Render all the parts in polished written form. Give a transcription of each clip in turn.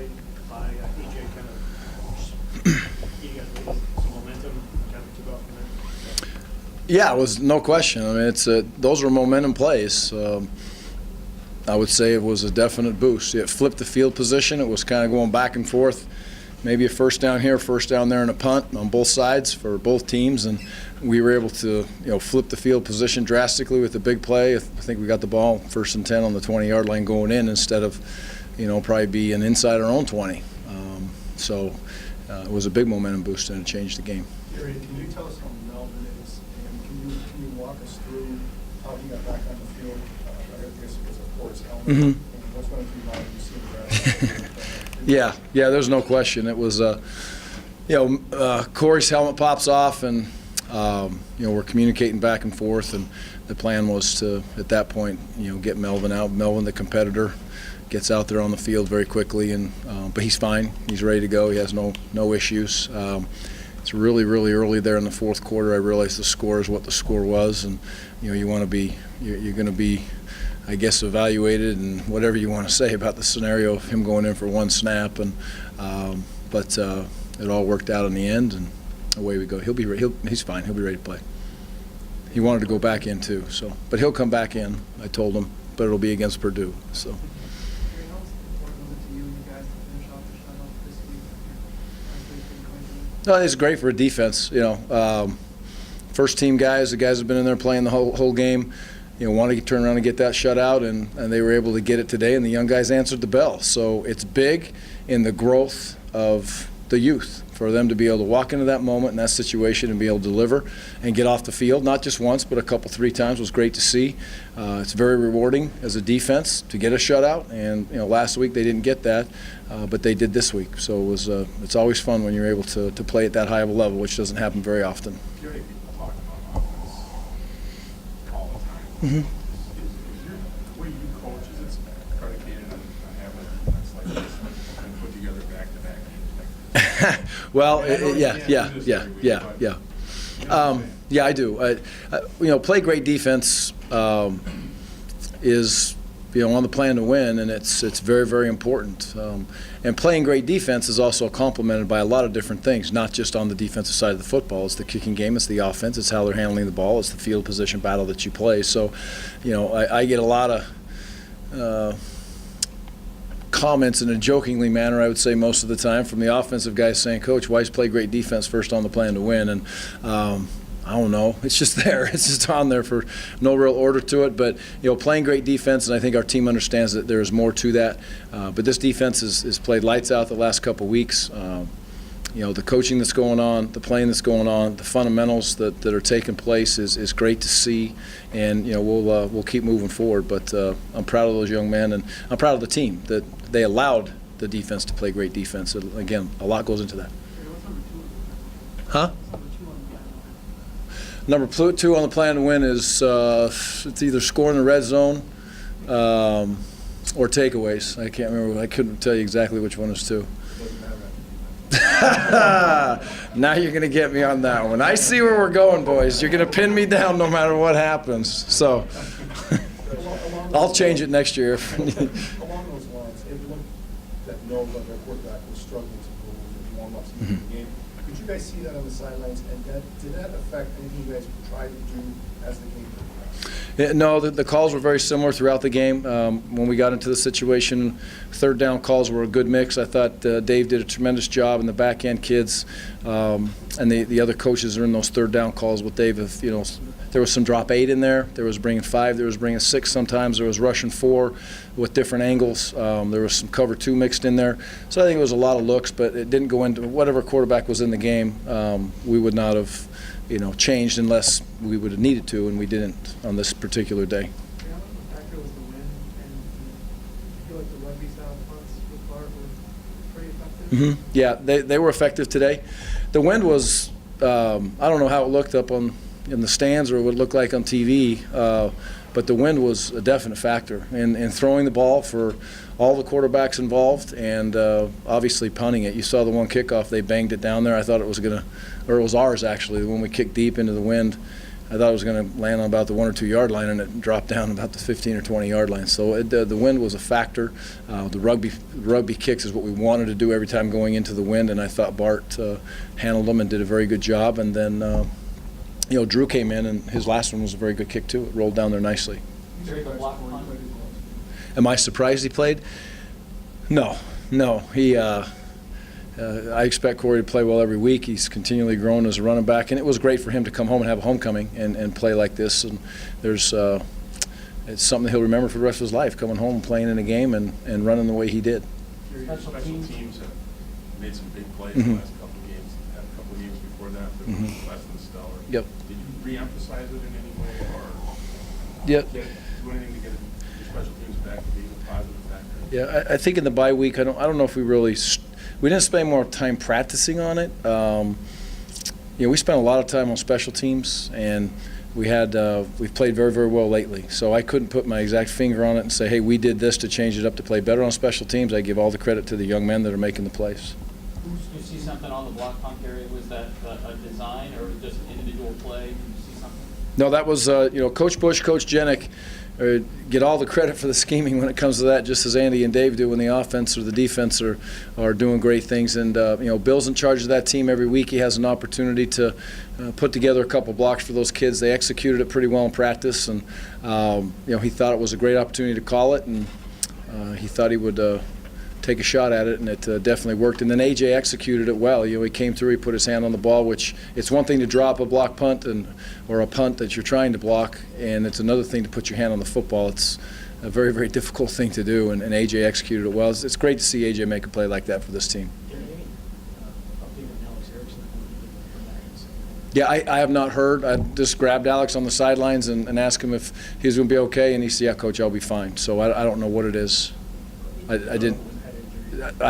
play by AJ kind of you guys really some momentum kind of took off from there? Yeah, it was no question. I mean, those were momentum plays. I would say it was a definite boost. It flipped the field position. It was kind of going back and forth. Maybe a first down here, first down there, and a punt on both sides for both teams, and we were able to, flip the field position drastically with the big play. I think we got the ball 1st and 10 on the 20-yard line going in instead of, probably being inside our own 20. So it was a big momentum boost, and it changed the game. Gary, can you tell us how Melvin is, and can you walk us through how he got back on the field? I guess because of course helmet. Mm-hmm. And what's going to be like you see the rest? Yeah, there's no question. It was, Corey's helmet pops off, and we're communicating back and forth, and the plan was to, at that point, get Melvin out. Melvin, the competitor, gets out there on the field very quickly, and but he's fine. He's ready to go. He has no issues. It's really, really early there in the fourth quarter. I realized the score is what the score was, and you want to be, you're going to be, I guess, evaluated and whatever you want to say about the scenario of him going in for one snap, and but it all worked out in the end, and away we go. He's fine. He'll be ready to play. He wanted to go back in too, but he'll come back in. I told him, but it'll be against Purdue. So. No, it's great for a defense. First team guys, the guys have been in there playing the whole game. Wanted to turn around and get that shutout, and they were able to get it today, and the young guys answered the bell. So it's big in the growth of the youth for them to be able to walk into that moment in that situation and be able to deliver and get off the field, not just once, but a couple, 3 times. Was great to see. It's very rewarding as a defense to get a shutout, and last week they didn't get that, but they did this week. So it was. It's always fun when you're able to play at that high of a level, which doesn't happen very often. Mm-hmm. The way you coach, is it predicated on having that's like this and put together back-to-back? Well, yeah, I do. Play great defense is on the plan to win, and it's very, very important. And playing great defense is also complemented by a lot of different things, not just on the defensive side of the football. It's the kicking game, it's the offense, it's how they're handling the ball, it's the field position battle that you play. So, I get a lot of comments in a jokingly manner, I would say most of the time, from the offensive guys saying, "Coach, why is play great defense first on the plan to win?" And I don't know. It's just there. It's just on there for no real order to it. But, playing great defense, and I think our team understands that there is more to that. But this defense is played lights out the last couple of weeks. The coaching that's going on, the playing that's going on, the fundamentals that are taking place is great to see. And, we'll keep moving forward. But I'm proud of those young men, and I'm proud of the team that they allowed the defense to play great defense. Again, a lot goes into that. Huh? Number 2 on the plan to win is it's either score in the red zone or takeaways. I can't remember. I couldn't tell you exactly which one is 2. Now you're going to get me on that one. I see where we're going, boys. You're going to pin me down no matter what happens. So I'll change it next year. Along those lines, it looked that their quarterback was struggling to move in warm-ups in the game. Did you guys see that on the sidelines, and did that affect anything you guys tried to do as the game progressed? No, the calls were very similar throughout the game. When we got into the situation, third down calls were a good mix. I thought Dave did a tremendous job, and the back end kids and the other coaches are in those third down calls with Dave. There was some drop 8 in there. There was bringing 5. There was bringing 6 sometimes. There was rushing 4 with different angles. There was some cover 2 mixed in there. So I think it was a lot of looks, but it didn't go into whatever quarterback was in the game. We would not have, changed unless we would have needed to, and we didn't on this particular day. The factor was the wind, and I feel like the rugby-style punts with Clark were pretty effective. Mm-hmm. Yeah, they were effective today. The wind was, I don't know how it looked up in the stands or what it looked like on TV, but the wind was a definite factor in throwing the ball for all the quarterbacks involved, and obviously punting it. You saw the one kickoff, they banged it down there. I thought it was it was ours actually, when we kicked deep into the wind. I thought it was going to land on about the 1 or 2 yard line, and it dropped down about the 15 or 20 yard line. So the wind was a factor. The rugby kicks is what we wanted to do every time going into the wind, and I thought Bart handled them and did a very good job. And then Drew came in, and his last one was a very good kick too. It rolled down there nicely. Am I surprised he played? No. He. I expect Corey to play well every week. He's continually grown as a running back, and it was great for him to come home and have a homecoming and play like this. And there's it's something that he'll remember for the rest of his life, coming home and playing in a game and running the way he did. Special teams have made some big plays Mm-hmm. the last couple of games. Had a couple of games before that that were less than stellar. Yep. Did you re-emphasize it in any way, or Yep. do anything to get your special teams back to being a positive factor? Yeah, I think in the bye week, I don't know if we really we didn't spend more time practicing on it. We spent a lot of time on special teams, and we've played very, very well lately. So I couldn't put my exact finger on it and say, hey, we did this to change it up to play better on special teams. I give all the credit to the young men that are making the plays. Did you see something on the block punt area? Was that a design or just an individual play? Did you see something? No, that was Coach Bush, Coach Jenick get all the credit for the scheming when it comes to that, just as Andy and Dave do when the offense or the defense are doing great things. And Bill's in charge of that team every week. He has an opportunity to put together a couple blocks for those kids. They executed it pretty well in practice, and he thought it was a great opportunity to call it, and he thought he would take a shot at it, and it definitely worked. And then AJ executed it well. He came through, he put his hand on the ball, which it's one thing to drop a block punt or a punt that you're trying to block, and it's another thing to put your hand on the football. It's a very, very difficult thing to do, and AJ executed it well. It's great to see AJ make a play like that for this team. Yeah, I have not heard. I just grabbed Alex on the sidelines and asked him if he was going to be okay, and he said, yeah, Coach, I'll be fine. So I don't know what it is. I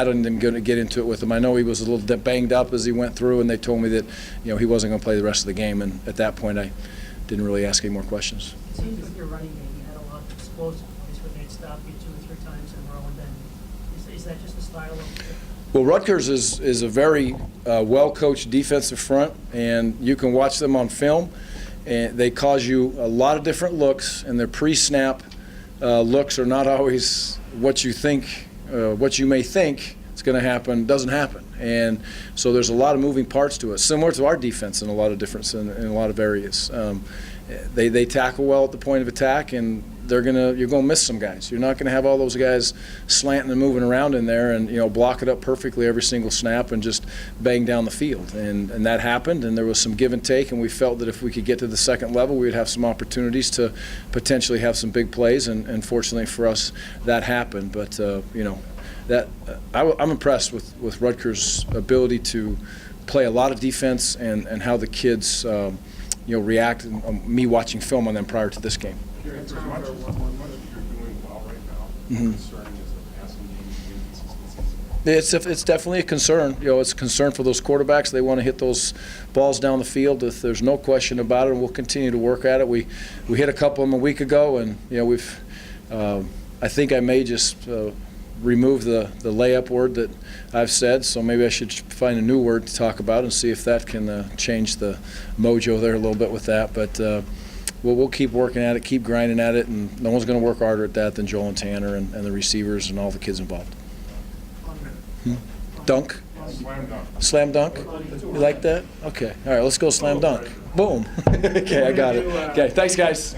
don't even going to get into it with him. I know he was a little bit banged up as he went through, and they told me that he wasn't going to play the rest of the game. And at that point, I didn't really ask any more questions. It seems as your running game, you had a lot of explosive plays where they'd stop you 2 or 3 times in a row, and then is that just the style of? Well, Rutgers is a very well-coached defensive front, and you can watch them on film, and they cause you a lot of different looks, and their pre-snap looks are not always what you think. What you may think is going to happen doesn't happen, and so there's a lot of moving parts to it, similar to our defense in a lot of difference in a lot of areas. They tackle well at the point of attack, and you're going to miss some guys. You're not going to have all those guys slanting and moving around in there and block it up perfectly every single snap and just bang down the field. And that happened, and there was some give and take, and we felt that if we could get to the second level, we would have some opportunities to potentially have some big plays. And fortunately for us, that happened. But I'm impressed with Rutgers' ability to play a lot of defense and how the kids react. Me watching film on them prior to this game. As much as you're doing well right now, Mm-hmm. concerning is the passing game inconsistencies. It's definitely a concern. It's a concern for those quarterbacks. They want to hit those balls down the field. If there's no question about it, and we'll continue to work at it. We hit a couple of them a week ago, and we've. I think I may just remove the layup word that I've said. So maybe I should find a new word to talk about and see if that can change the mojo there a little bit with that. But. We'll keep working at it, keep grinding at it, and no one's going to work harder at that than Joel and Tanner and the receivers and all the kids involved. Dunk? Slam dunk. Slam dunk? You like that? Okay. All right, let's go slam dunk. Boom. Okay, I got it. Okay, thanks, guys.